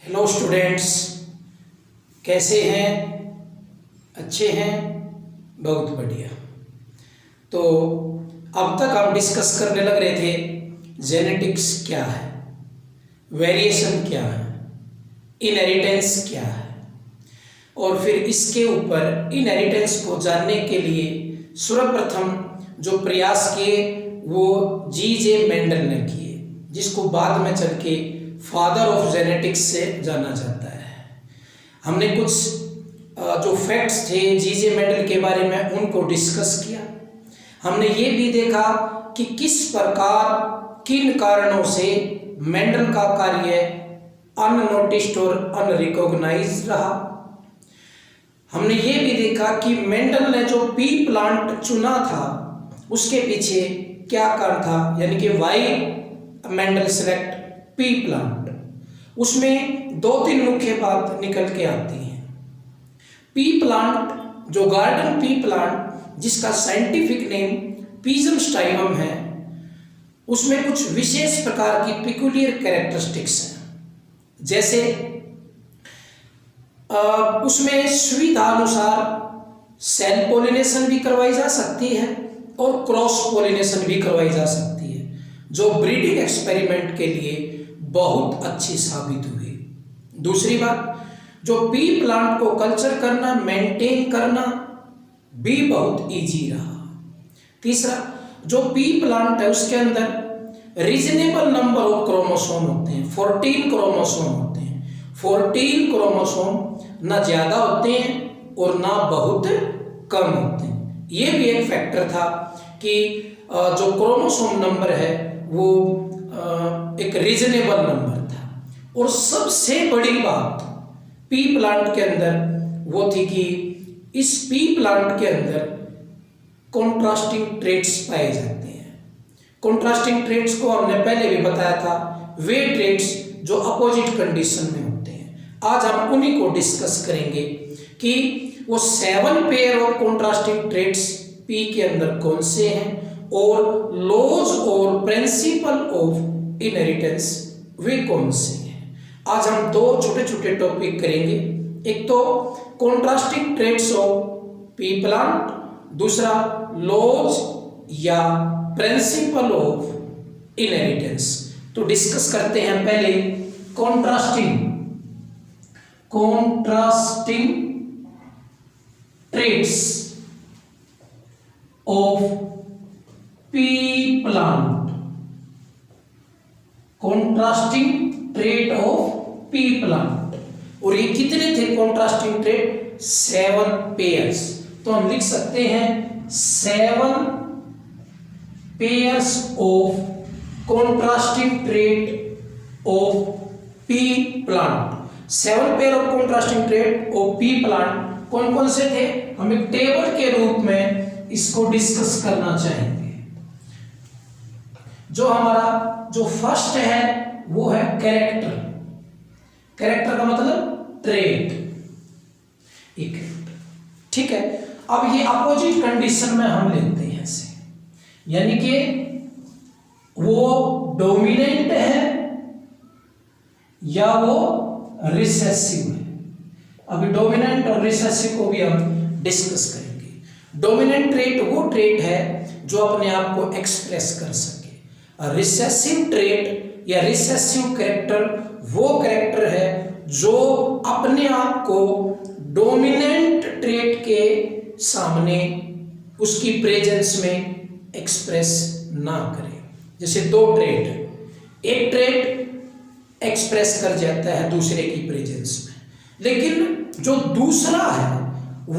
Hello students, कैसे हैं? अच्छे हैं? बहुत बढ़िया। तो अब तक हम डिस्कस करने लग रहे थे जेनेटिक्स क्या है, वेरिएशन क्या है, इनहेरिटेंस क्या है, और फिर इसके ऊपर इनहेरिटेंस को जानने के लिए सर्वप्रथम जो प्रयास किए वो जी.जे. मेंडल ने किए, जिसको बाद में चल के फादर ऑफ जेनेटिक्स से जाना जाता है। हमने कुछ जो फैक्ट्स थे जी.जे. मेंडल के बारे में उनको डिस्कस किया। हमने ये भी देखा कि किस प्रकार किन कारणों से मेंडल का कार्य अननोटिस्ड और अनरिकॉग्नाइज्ड रहा। हमने ये भी देखा कि मेंडल ने जो पी प्लांट चुना था उसके पीछे क्या कारण था, यानी कि why Mendel select pea plant. उसमें दो तीन मुख्य बात निकल के आती हैं। पी प्लांट, जो गार्डन पी प्लांट जिसका साइंटिफिक नेम पिजम स्टाइलम है, उसमें कुछ विशेष प्रकार की पिकुलियर कैरेक्टरिस्टिक्स हैं। जैसे उसमें सुविधा अनुसार सेल पोलिनेशन भी करवाई जा सकती है और क्रॉस पोलिनेशन भी करवाई जा सकती है, जो ब्रीडिंग एक्सपेरिमेंट के लिए बहुत अच्छी साबित हुई। दूसरी बात, जो पी प्लांट को कल्चर करना, मेंटेन करना भी बहुत इजी रहा। तीसरा, जो पी प्लांट है उसके अंदर रीजनेबल नंबर ऑफ क्रोमोसोम होते हैं, 14 क्रोमोसोम होते हैं। 14 क्रोमोसोम ना ज़्यादा होते हैं और ना बहुत कम होते हैं। ये भी एक फैक्टर था कि जो क्रोमोसोम नंबर है वो एक रीजनेबल नंबर था। और सबसे बड़ी बात पी प्लांट के अंदर वो थी कि इस पी प्लांट के अंदर कॉन्ट्रास्टिंग ट्रेट्स पाए जाते हैं। कॉन्ट्रास्टिंग ट्रेट्स को हमने पहले भी बताया था, वे ट्रेट्स जो अपोजिट कंडीशन में होते हैं। आज हम उन्हीं को डिस्कस करेंगे कि वो 7 pair of contrasting traits P के अंदर कौन से हैं और लॉज और प्रिंसिपल ऑफ इनहेरिटेंस वे कौन से हैं। आज हम दो छोटे छोटे टॉपिक करेंगे। एक तो contrasting traits of P plant, दूसरा लॉज या प्रिंसिपल ऑफ इनहेरिटेंस। तो डिस्कस करते हैं पहले contrasting traits of P plant. Contrasting trait of P plant. और ये कितने थे कॉन्ट्रास्टिंग ट्रेट? 7 पेयर्स। तो हम लिख सकते हैं 7 pairs of contrasting trait of P plant. 7 pair of contrasting trait of P plant कौन कौन से थे? हम एक टेबल के रूप में इसको डिस्कस करना चाहेंगे। जो हमारा जो फर्स्ट है वो है कैरेक्टर। कैरेक्टर का मतलब ट्रेट, एक ठीक है। अब ये अपोजिट कंडीशन में हम लेते हैं इसे, यानी कि वो डोमिनेंट है या वो रिसेसिव है। अभी डोमिनेंट और रिसेसिव को भी हम डिस्कस करेंगे। डोमिनेंट ट्रेट वो ट्रेट है जो अपने आप को एक्सप्रेस कर सके। रिसेसिव ट्रेट या रिसेसिव कैरेक्टर वो कैरेक्टर है जो अपने आप को डोमिनेंट ट्रेट के सामने उसकी प्रेजेंस में एक्सप्रेस ना करे। जैसे दो ट्रेट है, एक ट्रेट एक्सप्रेस कर जाता है दूसरे की प्रेजेंस में, लेकिन जो दूसरा है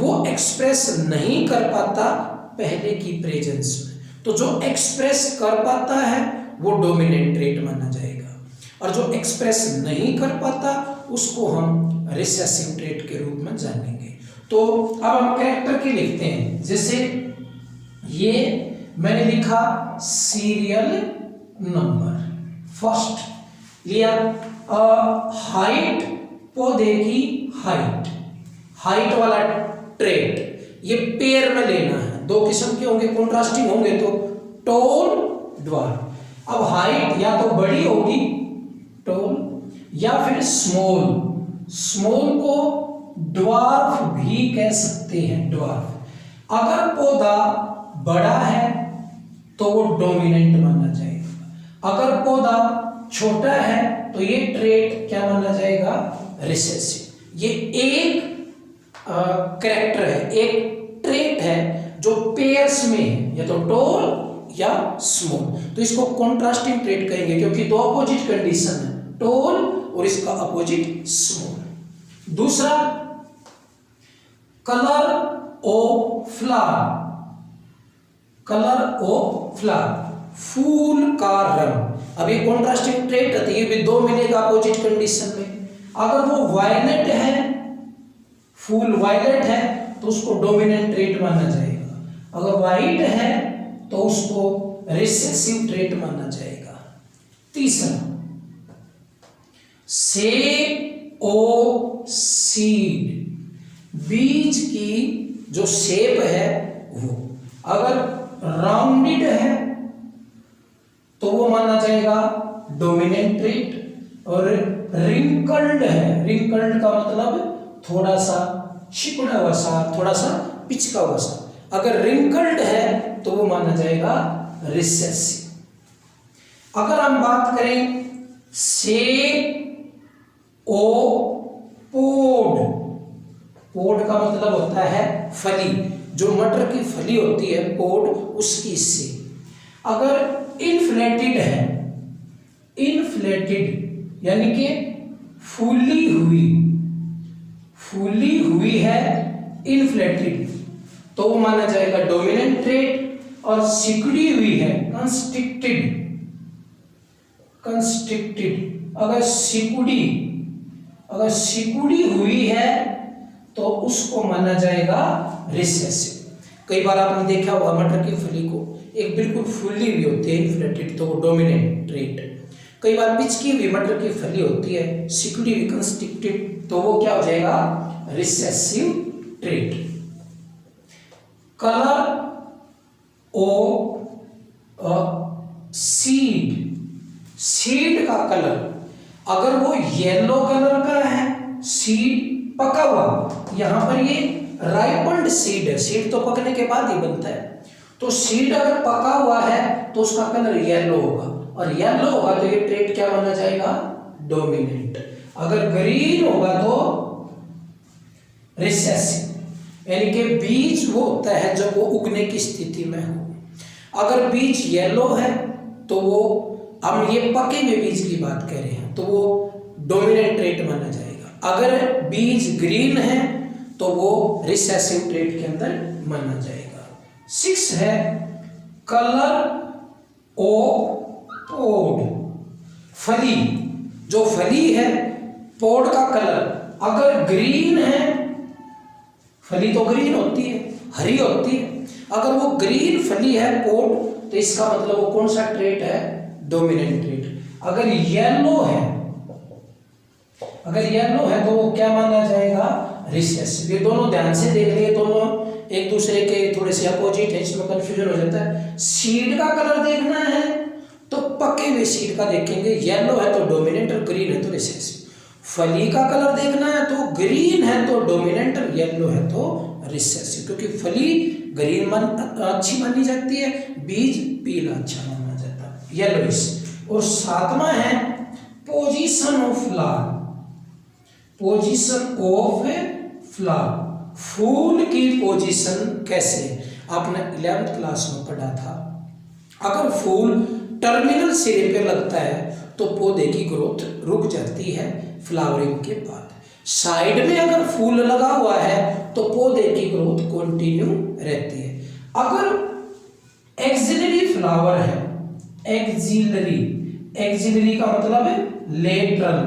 वो एक्सप्रेस नहीं कर पाता पहले की प्रेजेंस में। तो जो एक्सप्रेस कर पाता है वो डोमिनेंट ट्रेट माना जाएगा, और जो एक्सप्रेस नहीं कर पाता उसको हम रिसेसिव ट्रेट के रूप में जानेंगे। तो अब हम कैरेक्टर के लिखते हैं। जैसे ये मैंने लिखा सीरियल नंबर, फर्स्ट लिया हाइट, पौधे की हाइट वाला ट्रेट ये पेयर में लेना है। दो किस्म के होंगे, कॉन्ट्रास्टिंग होंगे तो टॉल, ड्वार्फ। अब हाइट या तो बड़ी होगी टॉल या फिर स्मॉल, स्मॉल को ड्वार्फ भी कह सकते हैं, ड्वार्फ। अगर पौधा बड़ा है तो वो डोमिनेंट माना जाएगा, अगर पौधा छोटा है तो ये ट्रेट क्या माना जाएगा, रिसेसिव। ये एक कैरेक्टर है, एक ट्रेट है जो पेयर्स में है, या तो टॉल या स्मॉल, तो इसको कॉन्ट्रास्टिंग ट्रेट कहेंगे क्योंकि दो अपोजिट कंडीशन है, टॉल और इसका अपोजिट स्मॉल। दूसरा, colour of flower, colour of flower, फूल का रंग। अब ये कॉन्ट्रास्टिंग ट्रेट है, ये भी दो मिलेगा अपोजिट कंडीशन में। अगर वो वायलेट है, फूल वायलेट है तो उसको डोमिनेंट ट्रेट माना जाएगा, अगर वाइट है तो उसको रिसेसिव ट्रेट माना जाएगा। तीसरा, शेप ऑफ सीड, बीज की जो शेप है वो, अगर राउंडेड है तो वो माना जाएगा डोमिनेंट ट्रेट, और रिंकल्ड है, रिंकल्ड का मतलब थोड़ा सा सिकुड़ा हुआ सा, थोड़ा सा पिचका हुआ सा, अगर रिंकल्ड है तो वो माना जाएगा रिसेसिव। अगर हम बात करें शेप ऑफ पोड, पोड का मतलब होता है फली, जो मटर की फली होती है पोड, उसकी से। अगर इन्फ्लेटेड है, इन्फ्लेटेड यानी कि फूली हुई, फूली हुई है, इन्फ्लेटेड, तो वो माना जाएगा डोमिनेंट ट्रेट। और सिकुड़ी हुई है, कंस्ट्रिक्टेड, कंस्ट्रिक्टेड, अगर सिकुड़ी हुई है तो उसको माना जाएगा रिसेसिव। कई बार आपने देखा होगा मटर की फली को एक बिल्कुल फूली हुई होती है, इन्फ्लेटेड, तो वो डोमिनेंट ट्रेट। कई बार पिचकी हुई मटर की फली होती है, सिकुड़ी हुई, कंस्ट्रिक्टेड, तो वो क्या हो जाएगा, recessive trait. Colour of seed, seed का कलर, अगर वो येलो कलर का है, सीड पका हुआ, यहां पर ये राइपन्ड सीड है, सीड तो पकने के बाद ही बनता है, तो सीड अगर पका हुआ है तो उसका कलर येलो होगा, और येलो होगा तो ये ट्रेट क्या माना जाएगा, डोमिनेंट। अगर ग्रीन होगा तो रिसेसिव, यानी कि बीज वो होता है जब वो उगने की स्थिति में हो। अगर बीज येलो है तो वो, हम ये पके हुए बीज की बात कर रहे हैं, तो वो डोमिनेंट ट्रेट माना जाएगा। अगर बीज ग्रीन है तो वो रिसेसिव ट्रेट के अंदर माना जाएगा। 6 है कलर ऑफ पोड, फली, जो फली है पोड का कलर अगर ग्रीन है, फली तो ग्रीन होती है, हरी होती है, अगर वो ग्रीन फली है पोड, तो इसका मतलब वो कौन सा ट्रेट है, डोमिनेंट ट्रेट। अगर येलो है, अगर येलो है तो वो क्या माना जाएगा, रिसेसिव। ये दोनों ध्यान से देख लिए, दोनों एक दूसरे के थोड़े से अपोजिट है, इसमें कंफ्यूजन हो जाता है। सीड का कलर देखना है तो पके हुए सीड का देखेंगे, येलो है तो डोमिनेंट और ग्रीन है तो रिसेसिव। फली का कलर देखना है तो ग्रीन है तो डोमिनेंट और येलो है तो रिसेसिव, क्योंकि फली ग्रीन अच्छी मानी जाती है, बीज पीला अच्छा माना जाता है, येलोइश। और 7वां है position of flower, position of flower, फूल की पोजीशन कैसे, आपने 11th क्लास में पढ़ा था। अगर फूल टर्मिनल सिरे पे लगता है तो पौधे की ग्रोथ रुक जाती है फ्लावरिंग के बाद। साइड में अगर फूल लगा हुआ है तो पौधे की ग्रोथ कंटिन्यू रहती है। अगर एक्सिलरी फ्लावर है, एक्सिलरी, एक्सिलरी का मतलब है लेटरल,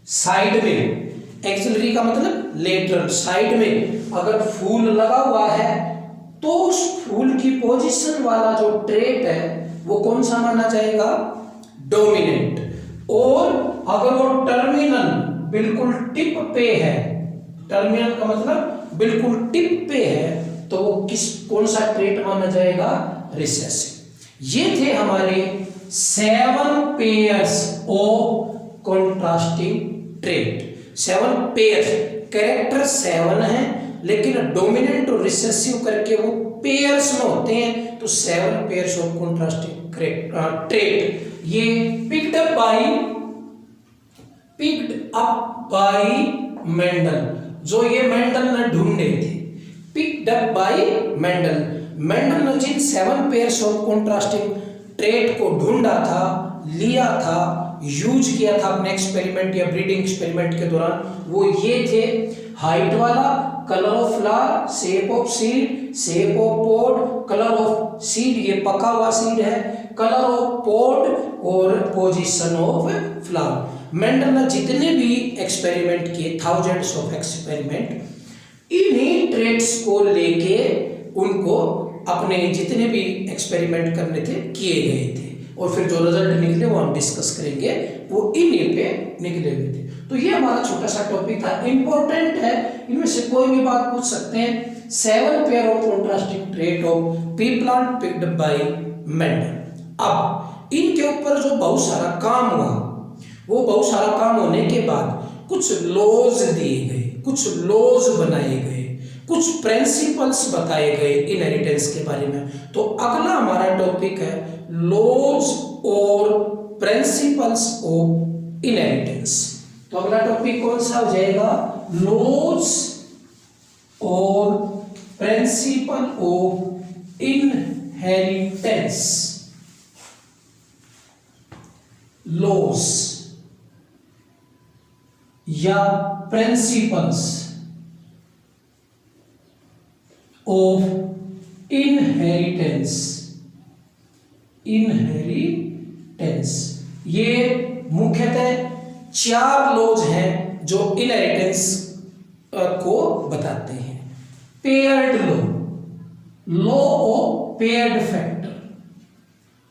साइड में, एक्सिलरी का मतलब लेटरल, साइड में अगर फूल लगा हुआ है तो उस फूल की पोजीशन वाला जो ट्रेट है वो कौन सा माना जाएगा, डोमिनेंट। और अगर वो टर्मिनल बिल्कुल टिप पे है, टर्मिनल का मतलब बिल्कुल टिप पे है, तो वो कौन सा ट्रेट माना जाएगा, रिसेसिव। ये थे हमारे 7 pairs of contrasting trait. 7 pair, character 7 है लेकिन डोमिनेंट और रिसेसिव करके वो पेयर्स में होते हैं, तो 7 पेयर्स ऑफ कॉन्ट्रास्टिंग ट्रेट। ये पिक्ड अप बाय मेंडल, जो ये मेंडल ने ढूंढे थे, picked up by Mendel. Mendel ने जिन 7 पेयर्स ऑफ कॉन्ट्रास्टिंग ट्रेट को ढूंढा था, लिया था, यूज किया था अपने एक्सपेरिमेंट या ब्रीडिंग एक्सपेरिमेंट के दौरान, वो ये थे: हाइट वाला, colour of flower, shape of seed, shape of pod, colour of seed, ये पका हुआ सीड है, कलर ऑफ पोड और पोजीशन ऑफ फ्लावर। मेंडल ने जितने भी एक्सपेरिमेंट किए, थाउजेंड्स ऑफ एक्सपेरिमेंट, इन्हीं ट्रेट्स को लेके उनको अपने जितने भी एक्सपेरिमेंट करने थे किए गए थे, और फिर जो रिजल्ट निकले वो हम डिस्कस करेंगे, वो इन्हीं पे निकले हुए थे। तो ये हमारा छोटा सा टॉपिक था, इंपॉर्टेंट है, इनमें से कोई भी बात पूछ सकते हैं। 7 pair of contrasting trait of P plant picked bye Mendel. अब इनके ऊपर जो बहुत सारा काम हुआ, वो बहुत सारा काम होने के बाद कुछ लॉज दिए गए, कुछ लॉज बनाए गए, कुछ प्रिंसिपल्स बताए गए इनहेरिटेंस के बारे में। तो अगला हमारा टॉपिक है लॉज और प्रिंसिपल्स ऑफ इनहेरिटेंस। तो अगला टॉपिक कौन सा हो जाएगा? लॉज और प्रिंसिपल ऑफ इनहेरिटेंस। लॉज या प्रिंसिपल्स ऑफ इनहेरिटेंस। इनहेरिटेंस ये मुख्यतः 4 लॉज हैं जो इनहेरिटेंस को बताते हैं। Paired law, law of paired factor,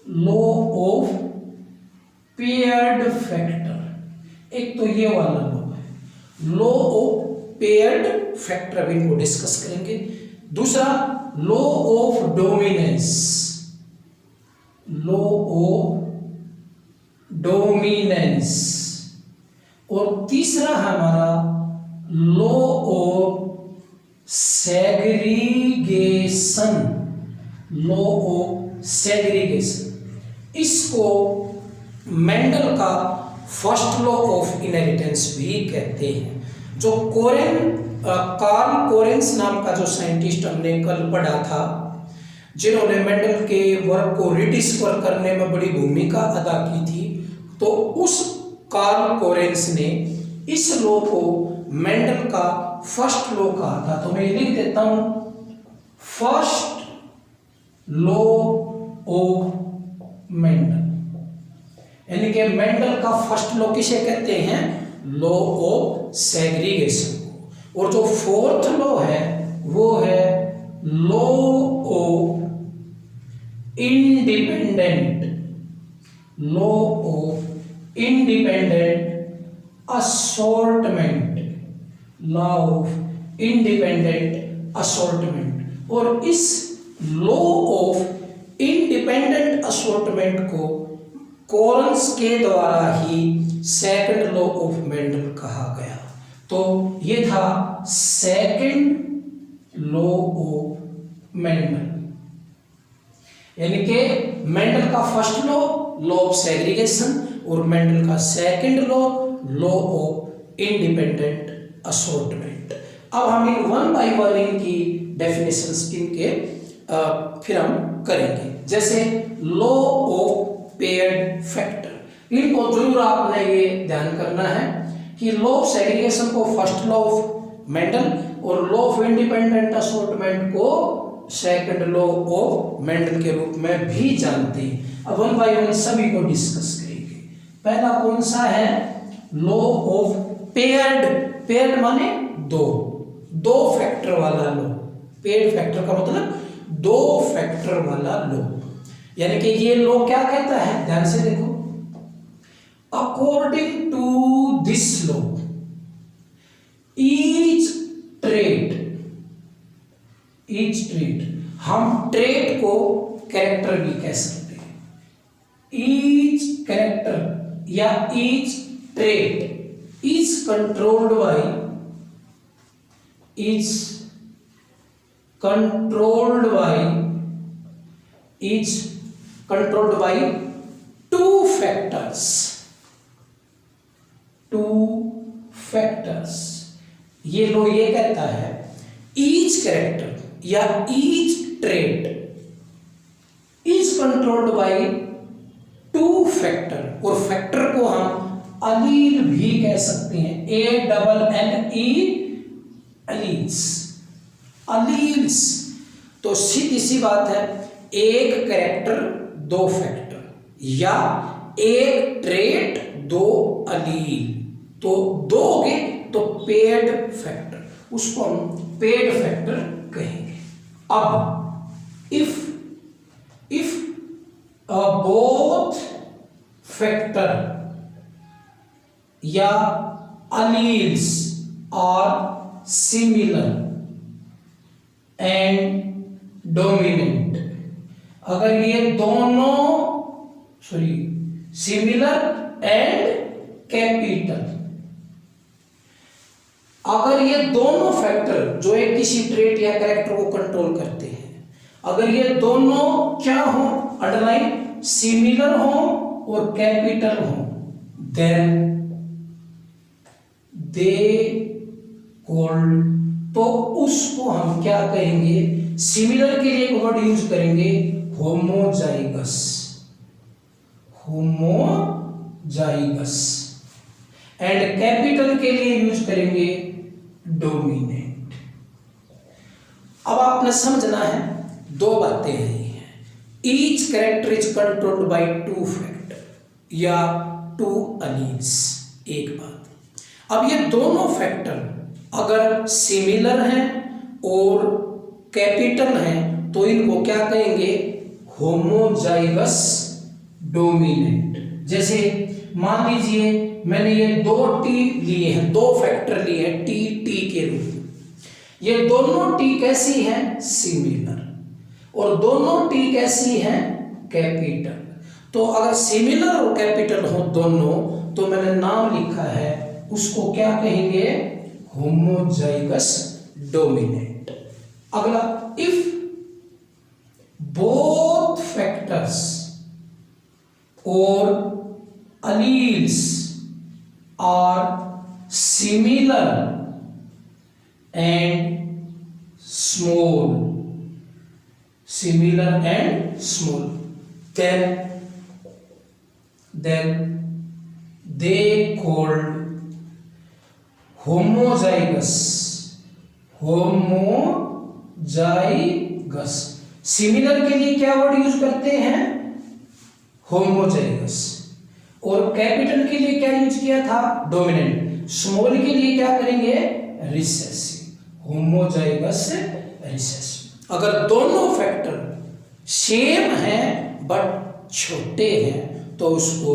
law of paired factor, एक तो ये वाला लॉ है, लॉ ऑफ पेयर्ड फैक्टर, अभी इनको डिस्कस करेंगे। दूसरा law of dominance, law of dominance, और तीसरा हमारा law of segregation, law of segregation. इसको मेंडल का फर्स्ट लॉ ऑफ इनहेरिटेंस भी कहते हैं। जो कार्ल कोरेंस नाम का जो साइंटिस्ट हमने कल पढ़ा था, जिन्होंने मेंडल के वर्क को रिडिस्कवर करने में बड़ी भूमिका अदा की थी, तो उस कार्ल कोरेंस ने इस लॉ को मेंडल का फर्स्ट लॉ कहा था। तो मैं लिख देता हूं, फर्स्ट लॉ ऑफ मेंडल, यानी कि मेंडल का फर्स्ट लॉ किसे कहते हैं? लॉ ऑफ सेग्रीगेशन को। और जो फोर्थ लॉ है वो है law of independent, law of independent assortment, law of independent assortment. और इस लॉ ऑफ इंडिपेंडेंट असॉर्टमेंट को कोरेंस के द्वारा ही सेकंड लॉ ऑफ मेंडल कहा गया। तो ये था सेकंड लॉ ऑफ मेंडल, यानी कि मेंडल का first law, law of segregation, और मेंडल का second law, law of independent assortment. अब हम इन 1 बाय 1 इनकी डेफिनेशंस इनके फिर हम करेंगे। जैसे लॉ ऑफ पेयर्ड फैक्टर, इनको जरूर आपने ये ध्यान करना है कि लॉ ऑफ सेग्रीगेशन को फर्स्ट लॉ ऑफ मेंडल और लॉ ऑफ इंडिपेंडेंट असॉर्टमेंट को सेकंड लॉ ऑफ मेंडल के रूप में भी जानते हैं। अब 1 बाय 1 सभी को डिस्कस करेंगे। पहला कौन सा है? Law of paired. पेयर्ड माने दो फैक्टर वाला लॉ। पेयर्ड फैक्टर का मतलब 2 फैक्टर वाला लॉ। यानी कि ये लॉ क्या कहता है? ध्यान से देखो, according to this law each trait, हम ट्रेट को कैरेक्टर भी कह सकते हैं। ईच कैरेक्टर या each trait is controlled by two factors. ये लो ये कहता है each character या each trait is controlled by two factor, और फैक्टर को हम अलील भी कह सकते हैं, ALLE अलील्स। तो सीधी सी बात है, एक कैरेक्टर दो फैक्टर या एक ट्रेट दो अलील, तो दो हो गए तो पेड फैक्टर, उसको हम पेड फैक्टर कहेंगे। अब इफ बोथ फैक्टर या alleles are similar and dominant, अगर ये दोनों सिमिलर एंड कैपिटल, अगर ये दोनों फैक्टर जो एक किसी ट्रेट या कैरेक्टर को कंट्रोल करते हैं, अगर ये दोनों क्या हो, अंडरलाइन सिमिलर हो और कैपिटल हो, देन दे कॉल्ड, तो उसको हम क्या कहेंगे, सिमिलर के लिए एक वर्ड यूज करेंगे होमोजाइगस, एंड कैपिटल के लिए यूज करेंगे डोमिनेंट। अब आपने समझना है दो बातें हैं, each character is controlled by two factor या टू अलील्स, एक बात। अब ये दोनों फैक्टर अगर सिमिलर हैं और कैपिटल हैं तो इनको क्या कहेंगे, होमोजाइगस डोमिनेंट। जैसे मान लीजिए मैंने ये दो टी लिए हैं, दो फैक्टर लिए हैं टी के रूप में, ये दोनों टी कैसी हैं, सिमिलर, और दोनों टी कैसी हैं, कैपिटल। तो अगर सिमिलर और कैपिटल हो दोनों, तो मैंने नाम लिखा है उसको क्या कहेंगे, होमोजाइगस डोमिनेंट। अगला, इफ बोथ फैक्टर्स और alleles are similar and small, then they called homozygous। Similar के लिए क्या वर्ड यूज करते हैं, होमोजाइगस, और कैपिटल के लिए क्या यूज किया था, डोमिनेंट। स्मॉल के लिए क्या करेंगे, रिसेसिव, होमोजाइगस रिसेसिव। अगर दोनों फैक्टर सेम हैं बट छोटे हैं तो उसको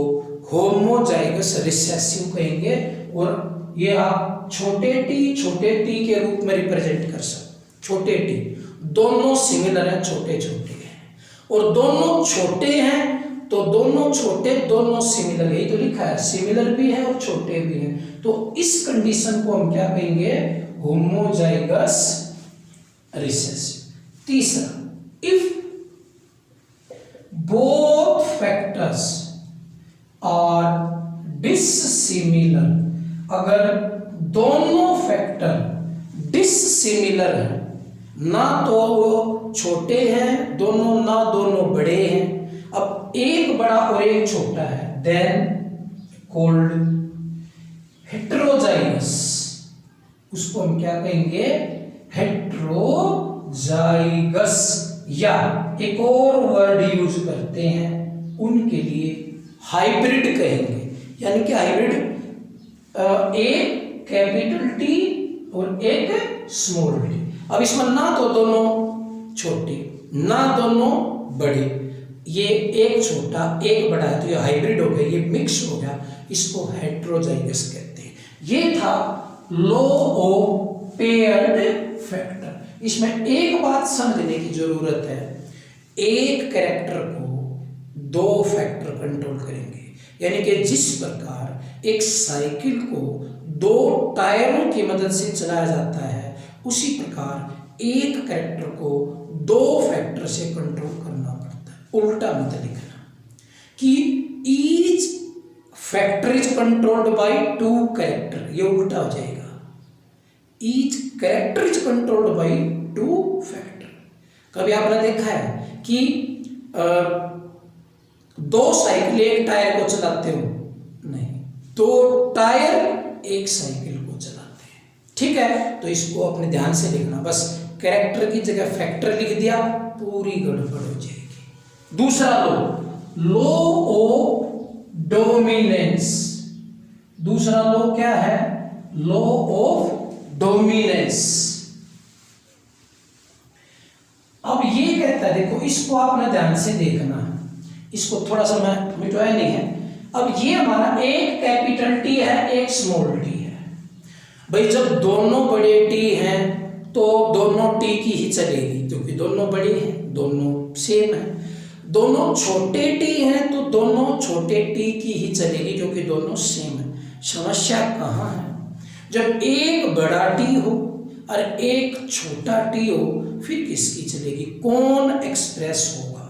होमोजाइगस रिसेसिव कहेंगे, और ये आप छोटे टी के रूप में रिप्रेजेंट कर सकते। छोटे टी दोनों सिमिलर हैं, छोटे हैं, और दोनों छोटे हैं तो दोनों छोटे दोनों सिमिलर, यही तो लिखा है, सिमिलर भी है और छोटे भी हैं, तो इस कंडीशन को हम क्या कहेंगे, होमोजाइगस रिसेसिव। तीसरा, इफ बोथ फैक्टर्स आर डिससिमिलर, अगर दोनों फैक्टर डिससिमिलर हैं, ना तो वो छोटे हैं दोनों, ना दोनों बड़े हैं, अब एक बड़ा और एक छोटा है, देन कॉल्ड हेट्रोजाइगस, उसको हम क्या कहेंगे, हेट्रोजाइगस। या एक और वर्ड यूज करते हैं उनके लिए, हाइब्रिड कहेंगे, यानी कि हाइब्रिड एक कैपिटल टी और एक स्मॉल टी। अब इसमें ना तो दोनों छोटे ना दोनों बड़े, ये एक छोटा एक बड़ा है तो ये हाइब्रिड हो गया, ये मिक्स हो गया, इसको हेट्रोजाइगस कहते हैं। ये था लॉ ऑफ पेयर्ड फैक्टर। इसमें एक बात समझने की जरूरत है, एक कैरेक्टर को दो फैक्टर कंट्रोल करेंगे, यानी कि जिस प्रकार एक साइकिल को 2 टायरों की मदद से चलाया जाता है, उसी प्रकार एक कैरेक्टर को 2 फैक्टर से कंट्रोल करना पड़ता है। उल्टा मत लिखना कि each factor is controlled by 2 character, ये उल्टा हो जाएगा। Each character is controlled by 2 factor. कभी आपने देखा है कि 2 साइकिल एक टायर को चलाते हो? नहीं, 2 टायर एक साइकिल को चलाते हैं। ठीक है, तो इसको अपने ध्यान से लिखना। बस कैरेक्टर की जगह फैक्टर लिख दिया, पूरी गड़बड़ हो जाएगी। दूसरा लॉ ऑफ डोमिनेंस। दूसरा लॉ क्या है? Law of dominance. अब ये कहता है, देखो इसको आपने ध्यान से देखना, इसको थोड़ा सा मैं मिटवाया नहीं है। अब ये हमारा एक कैपिटल टी है, एक स्मॉल टी है। भाई जब दोनों बड़े टी हैं तो दोनों टी की ही चलेगी, क्योंकि दोनों बड़े हैं, दोनों सेम है। दोनों छोटे टी हैं तो दोनों छोटे टी की ही चलेगी, क्योंकि दोनों सेम है। समस्या कहाँ है? जब एक बड़ा टी हो और एक छोटा टी हो, फिर किसकी चलेगी? कौन एक्सप्रेस होगा?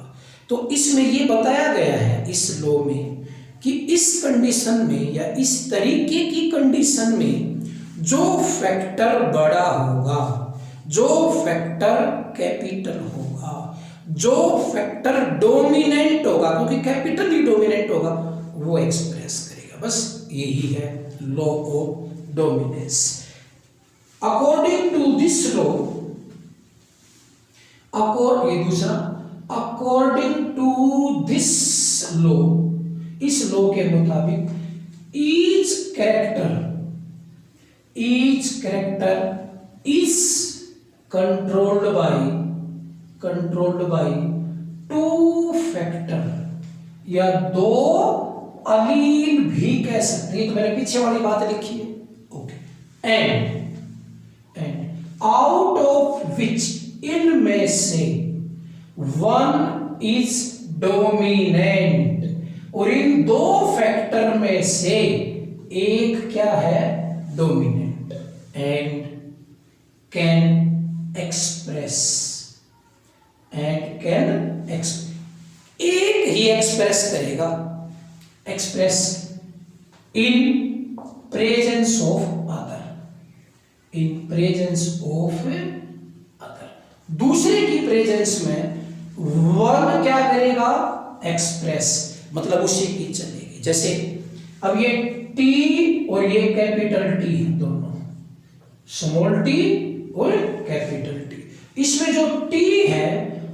तो इसमें ये बताया गया है इस लॉ में कि इस कंडीशन में या इस तरीके की कंडीशन में जो फैक्टर बड़ा होगा, जो फैक्टर कैपिटल होगा, जो फैक्टर डोमिनेंट होगा, क्योंकि कैपिटल ही डोमिनेंट होगा, वो एक्सप्रेस करेगा। बस यही है law of dominance. According to this law, ये दूसरा, अकॉर्डिंग टू दिस लॉ, इस लॉ के मुताबिक each character is controlled by 2 factor, या 2 अलील भी कह सकते हैं। तो मैंने पीछे वाली बात लिखी है। Okay, and out of which इनमें से 1 इज डोमिनेंट, और इन 2 फैक्टर में से एक क्या है? डोमिनेंट, एंड कैन एक्सप्रेस, एक ही एक्सप्रेस करेगा, express in presence of other, दूसरे की प्रेजेंस में 1 क्या करेगा? एक्सप्रेस, मतलब उसी की चलेगी। जैसे अब ये टी और ये कैपिटल टी है, दोनों स्मॉल टी और कैपिटल टी। इसमें जो टी है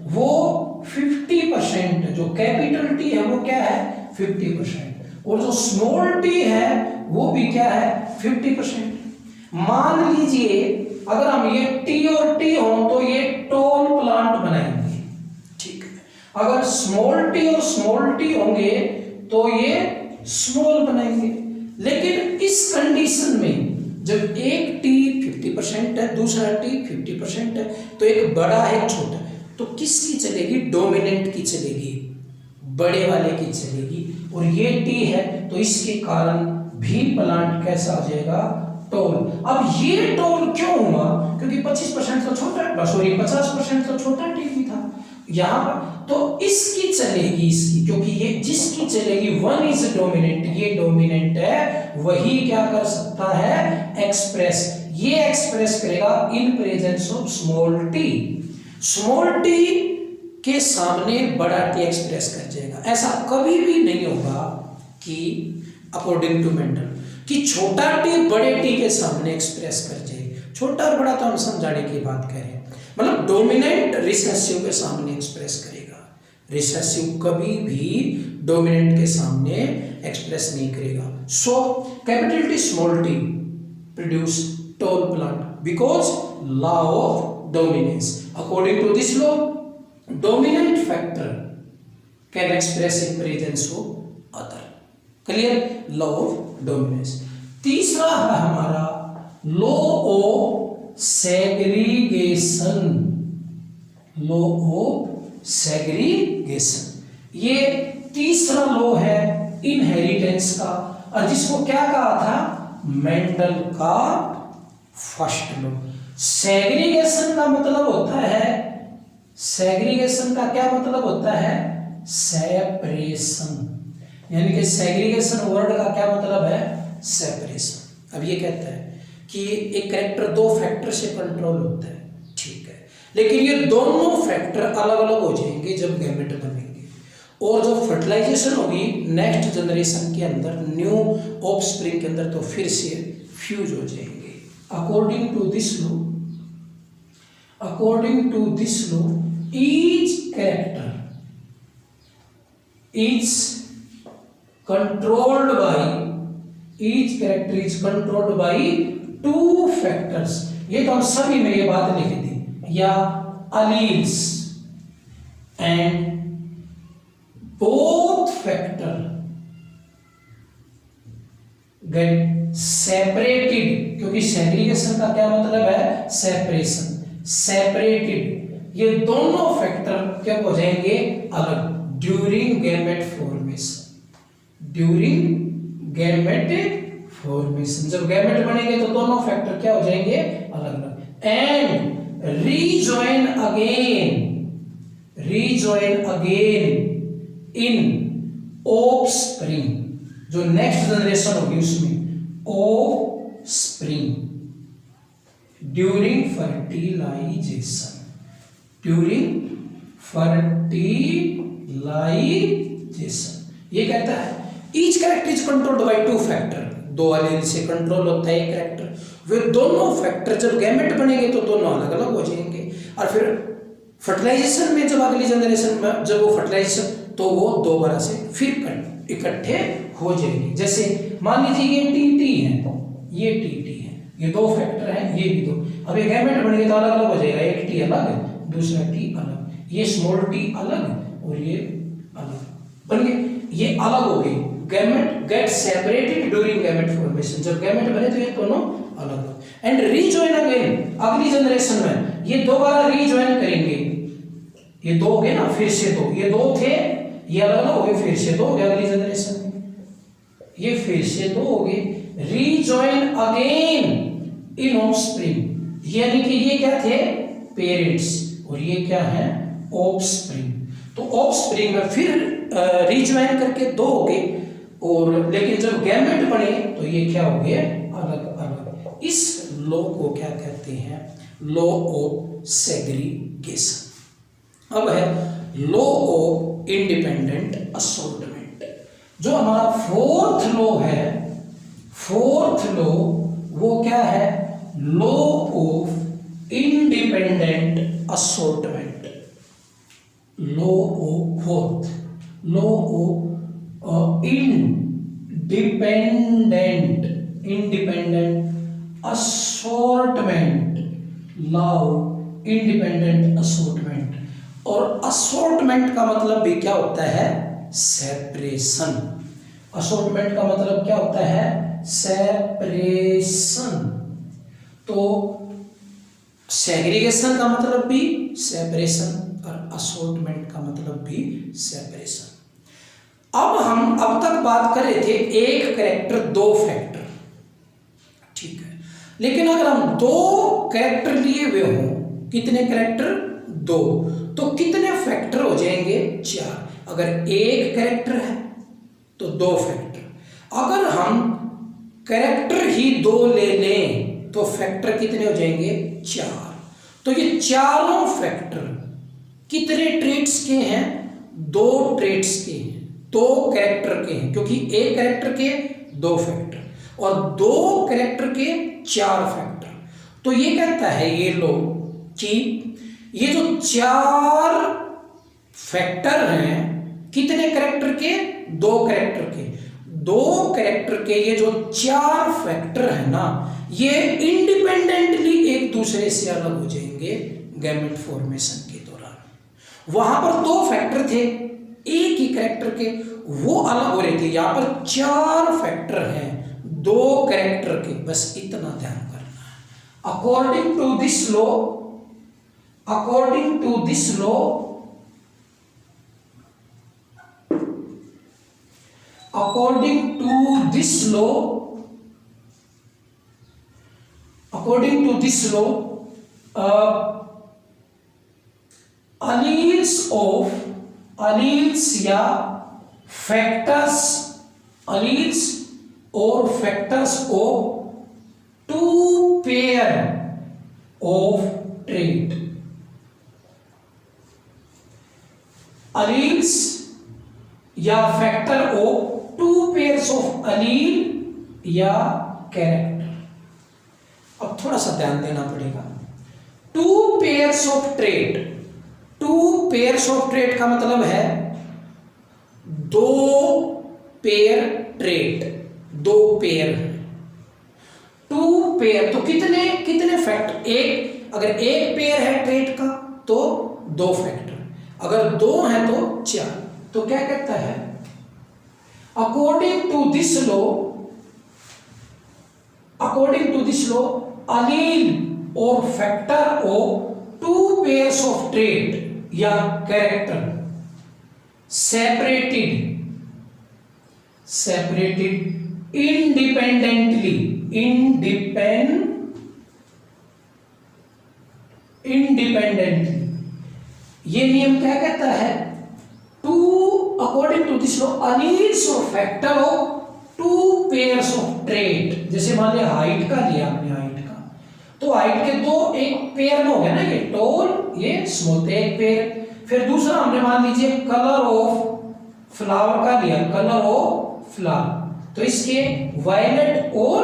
वो 50%, जो कैपिटल टी है वो क्या है? 50%, और जो स्मॉल टी है वो भी क्या है? 50%। मान लीजिए अगर हम ये टी और टी हो तो ये टॉल प्लांट बनाएंगे, ठीक है। अगर स्मॉल टी और स्मॉल टी होंगे तो ये स्मॉल बनाएंगे। लेकिन इस कंडीशन में जब एक टी 50% है, दूसरा टी 50% है, तो एक बड़ा है, एक छोटा, तो किसकी चलेगी? डोमिनेंट की चलेगी, बड़े वाले की चलेगी। और ये टी है तो इसके कारण भी प्लांट कैसा हो जाएगा? टॉल। अब ये टॉल क्यों हुआ? क्योंकि 25% तो छोटा, सॉरी 50% तो छोटा टी भी था यहाँ पर, तो इसकी चलेगी, इसकी, क्योंकि ये जिसकी चलेगी 1 इज डोमिनेंट, ये डोमिनेंट है, वही क्या कर सकता है? एक्सप्रेस। ये एक्सप्रेस करेगा इन presence of small T. Small T के सामने बड़ा टी एक्सप्रेस कर जाएगा। ऐसा कभी भी नहीं होगा कि अकॉर्डिंग टू मेंडल कि छोटा टी बड़े टी के सामने एक्सप्रेस कर जाए। छोटा और बड़ा तो हम समझाने की बात करें, मतलब डोमिनेंट रिसेसिव के सामने एक्सप्रेस करेगा, रिसेसिव कभी भी डोमिनेंट के सामने एक्सप्रेस नहीं करेगा। So capital T small T produce tall plant because law of dominance. According to this law dominant factor can express in presence of other. Clear? Law of dominance. तीसरा है हमारा law of segregation. Law of segregation, ये तीसरा law है inheritance का, और जिसको क्या कहा था, मेंडल का फर्स्ट लॉ। सेग्रीगेशन का मतलब होता है, सेग्रीगेशन का क्या मतलब होता है, सेपरेशन, यानी कि सेग्रीगेशन वर्ड का क्या मतलब है, सेपरेशन। अब ये कहता है कि एक कैरेक्टर दो फैक्टर से कंट्रोल होता है, ठीक है, लेकिन ये दोनों फैक्टर अलग अलग हो जाएंगे जब गैमेट बनेंगे, और जब फर्टिलाइजेशन होगी नेक्स्ट जनरेशन के अंदर, न्यू ऑफस्प्रिंग के अंदर, तो फिर से फ्यूज हो जाएंगे। According to this law, according to this law, each character is controlled by, each character is controlled by two factors। ये तो हम सभी में ये बात लिख दी, या alleles, and both factor get separated, क्योंकि segregation का क्या मतलब है, separation, separated, ये दोनों फैक्टर क्या हो जाएंगे, अलग, during gamete formation, during gamete formation, जब गैमेट बनेंगे तो दोनों फैक्टर क्या हो जाएंगे, अलग अलग, and rejoin again, rejoin again in offspring, जो नेक्स्ट जनरेशन होगी उसमें offspring, during fertilization, during fertilization. ये कहता है each character is controlled by two factor, दो एलील से कंट्रोल होता है एक कैरेक्टर, वे दोनों फैक्टर जब गैमेट बनेंगे तो दोनों अलग अलग हो जाएंगे, और फिर फर्टिलाइजेशन में जब अगली जनरेशन में जब वो फर्टिलाइजेशन, तो वो दोबारा से फिर इकट्ठे हो जाएंगे। जैसे मान लीजिए ये टीटी है, ये टीटी है, ये दो फैक्टर हैं, ये भी दो, अब ये गैमेट बनेंगे तो अलग अलग हो जाएगा, एक टी अलग, दूसरा टी अलग, ये स्मॉल टी अलग और ये अलग बन गए, ये अलग हो गए, gamete get separated during gamete formation, जब गैमेट बने तो ये दोनों अलग, एंड रीजॉइन अगेन, अगली जनरेशन में ये दोबारा रीजॉइन करेंगे, ये दो हो गए ना, फिर से दो, ये दो थे, ये अलग अलग हो गए, फिर से दो हो गए अगली जनरेशन में, ये फिर से दो हो गए, रीजॉइन अगेन इन ऑफस्प्रिंग, यानी कि ये क्या थे, पेरेंट्स, और ये क्या है, ऑफस्प्रिंग, तो ऑफस्प्रिंग में फिर रीजॉइन करके दो हो गए, और लेकिन जब गैमेट बने तो ये क्या हो गए, अलग अलग। इस लॉ को क्या कहते हैं, लॉ ऑफ सेग्रीगेशन। अब है लॉ ऑफ इंडिपेंडेंट असॉर्टमेंट, जो हमारा फोर्थ लॉ है, फोर्थ लॉ वो क्या है, law of independent assortment, law of fourth, law of independent assortment, law independent assortment, और असॉर्टमेंट का मतलब भी क्या होता है, सेपरेशन, असॉर्टमेंट का मतलब क्या होता है, सेपरेशन, तो सेग्रीगेशन का मतलब भी सेपरेशन और असॉर्टमेंट का मतलब भी सेपरेशन। अब तक बात कर रहे थे एक कैरेक्टर दो फैक्टर, ठीक है, लेकिन अगर हम दो कैरेक्टर लिए हुए हों, कितने कैरेक्टर, दो, तो कितने फैक्टर हो जाएंगे, चार। अगर एक कैरेक्टर है तो दो फैक्टर, अगर हम कैरेक्टर ही दो ले लें तो फैक्टर कितने हो जाएंगे, चार। तो ये चारों फैक्टर कितने ट्रेट्स के हैं, दो ट्रेट्स के हैं, दो कैरेक्टर के हैं, क्योंकि एक कैरेक्टर के दो फैक्टर और दो कैरेक्टर के चार फैक्टर। तो ये कहता है ये लोग कि ये जो चार फैक्टर हैं, कितने कैरेक्टर के, दो कैरेक्टर के, दो कैरेक्टर के ये जो चार फैक्टर है ना, ये इंडिपेंडेंटली एक दूसरे से अलग हो जाएंगे गैमेट फॉर्मेशन के दौरान। वहां पर दो फैक्टर थे एक ही कैरेक्टर के, वो अलग हो रहे थे, यहां पर चार फैक्टर हैं दो कैरेक्टर के, बस इतना ध्यान करना है। According to this law, according to this law, according to this law alleles या factors of two pair of trait, alleles या factor of two pairs of allele या character। अब थोड़ा सा ध्यान देना पड़ेगा। two pairs of trait का मतलब है दो पेयर ट्रेट, दो पेयर। टू पेयर तो कितने फैक्टर, अगर एक पेयर है ट्रेट का तो दो फैक्टर, अगर दो है तो चार। तो क्या कहता है, according to this law allele और factor of two pairs of trait या कैरेक्टर separated independently ये नियम क्या कहता है, according to this law alleles और factor of two pairs of trait. जैसे मान लिया हाइट का लिया आपने, हाइट का तो हाइट के दो एक पेयर में हो गया ना, ये टॉल ये स्मॉल, एक पेयर। फिर दूसरा हमने मान लीजिए कलर ऑफ फ्लावर का लिया, कलर ऑफ फ्लावर, तो इसके वायलेट और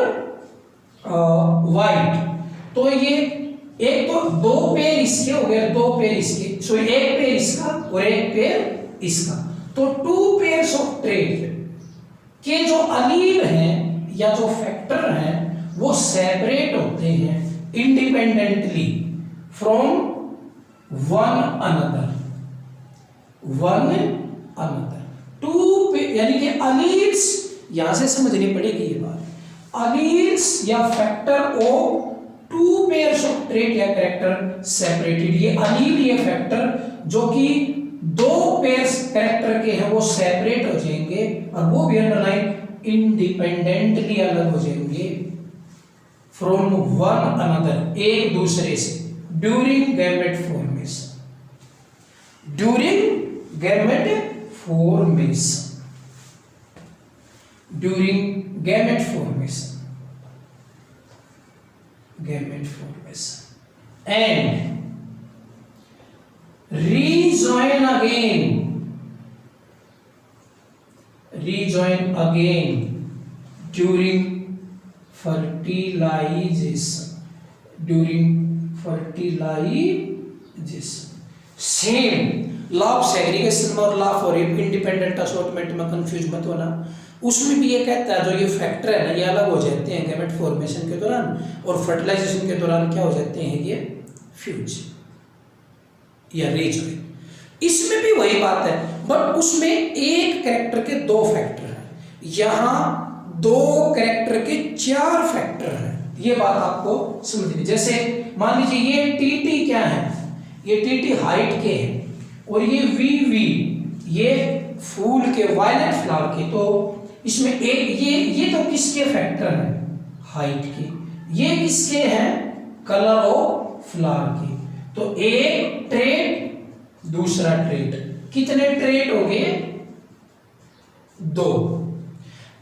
वाइट, तो ये एक तो दो पेयर इसके हो गए, दो पेयर इसके, सो एक पेयर इसका और एक पेयर इसका। तो टू पेयर्स ऑफ ट्रेट के जो अलील हैं या जो फैक्टर हैं वो सेपरेट होते हैं independently from one another. Two यानी कि अलील्स, यहां से समझनी पड़ेगी ये बात, अलील्स या factor of two pairs of trait या कैरेक्टर सेपरेटेड। ये अलील ये फैक्टर जो कि दो पेयर्स कैरेक्टर के हैं वो सेपरेट हो जाएंगे, और वो भी अंडरलाइन इंडिपेंडेंटली अलग हो जाएंगे फ्रॉम वन अनदर, एक दूसरे से, during gamete formation. And rejoin again during fertilization। Same law of segregation और लॉ फॉर इंडिपेंडेंट असॉर्टमेंट में कंफ्यूज मत होना। उसमें भी ये कहता है जो ये फैक्टर है ना ये अलग हो जाते हैं गैमेट फॉर्मेशन के दौरान, और फर्टिलाइजेशन के दौरान क्या हो जाते हैं, ये फ्यूज या रीजॉइन। इसमें भी वही बात है, बट उसमें एक कैरेक्टर के दो फैक्टर हैं, यहाँ दो कैरेक्टर के चार फैक्टर हैं। ये बात आपको समझनी। जैसे मान लीजिए ये टी क्या है, ये टी हाइट के है, और ये वी ये फूल के वायलेट फ्लावर के। तो इसमें एक ये तो किसके फैक्टर हैं, हाइट के, ये किसके हैं, कलर ऑफ फ्लावर के। तो एक ट्रेट दूसरा ट्रेट, कितने ट्रेट हो गए, दो।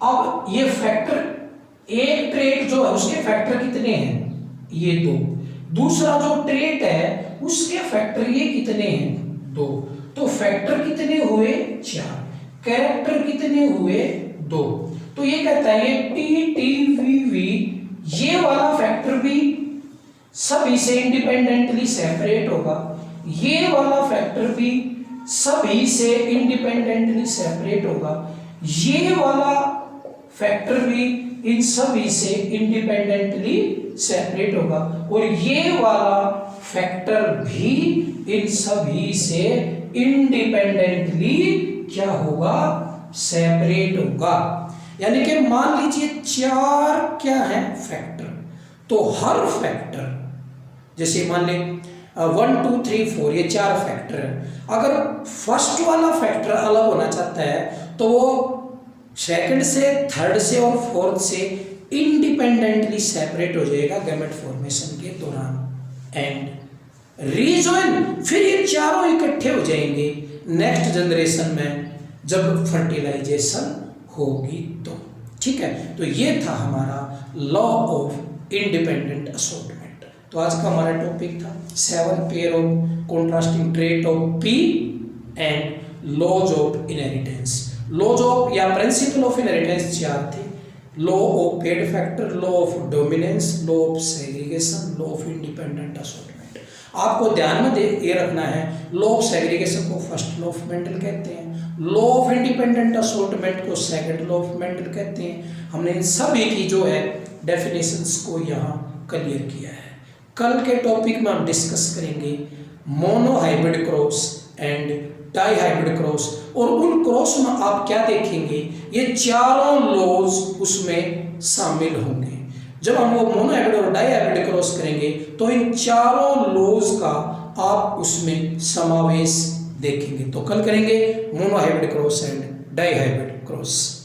अब ये फैक्टर, एक ट्रेट जो है उसके फैक्टर कितने हैं, ये दो। दूसरा जो ट्रेट है उसके फैक्टर ये कितने हैं, दो। तो फैक्टर कितने हुए, चार। कैरेक्टर कितने हुए, दो। तो ये कहता है ये टी वी ये वाला फैक्टर भी सभी से इंडिपेंडेंटली सेपरेट होगा, ये वाला फैक्टर भी सभी से इंडिपेंडेंटली सेपरेट होगा, ये वाला फैक्टर भी इन सभी से इंडिपेंडेंटली सेपरेट होगा, और ये वाला फैक्टर भी इन सभी से इंडिपेंडेंटली क्या होगा, सेपरेट होगा। यानी कि मान लीजिए चार क्या है फैक्टर, तो हर फैक्टर जैसे मान लें 1 2 3 4 ये चार फैक्टर है। अगर फर्स्ट वाला फैक्टर अलग होना चाहता है तो वो सेकंड से, थर्ड से और फोर्थ से इंडिपेंडेंटली सेपरेट हो जाएगा गैमेट फॉर्मेशन के दौरान, एंड रीजॉइन, फिर ये चारों इकट्ठे हो जाएंगे नेक्स्ट जनरेशन में जब फर्टिलाइजेशन होगी तो। ठीक है, तो ये था हमारा लॉ ऑफ इंडिपेंडेंट असॉर्टमेंट। तो आज का हमारा टॉपिक था 7 pair of contrasting trait of pea and laws of inheritance. Laws of या प्रिंसिपल ऑफ इनहेरिटेंस 4 थे, law of paired factor, law of dominance, law of segregation, law of independent assortment. आपको ध्यान में ये रखना है, लॉ ऑफ सेग्रीगेशन को first law of Mendel कहते हैं, लॉ ऑफ इंडिपेंडेंट असॉर्टमेंट को सेकंड लॉ ऑफ मेंडल कहते हैं। हमने इन सभी की जो है डेफिनेशंस को यहाँ क्लियर किया है। कल के टॉपिक में हम डिस्कस करेंगे monohybrid cross and dihybrid cross, और उन क्रॉस में आप क्या देखेंगे, ये चारों लॉज उसमें शामिल होंगे। जब हम वो मोनो हाइब्रिड और डाई हाइब्रिड क्रॉस करेंगे तो इन चारों लॉज का आप उसमें समावेश देखेंगे। तो कल करेंगे monohybrid cross and dihybrid cross.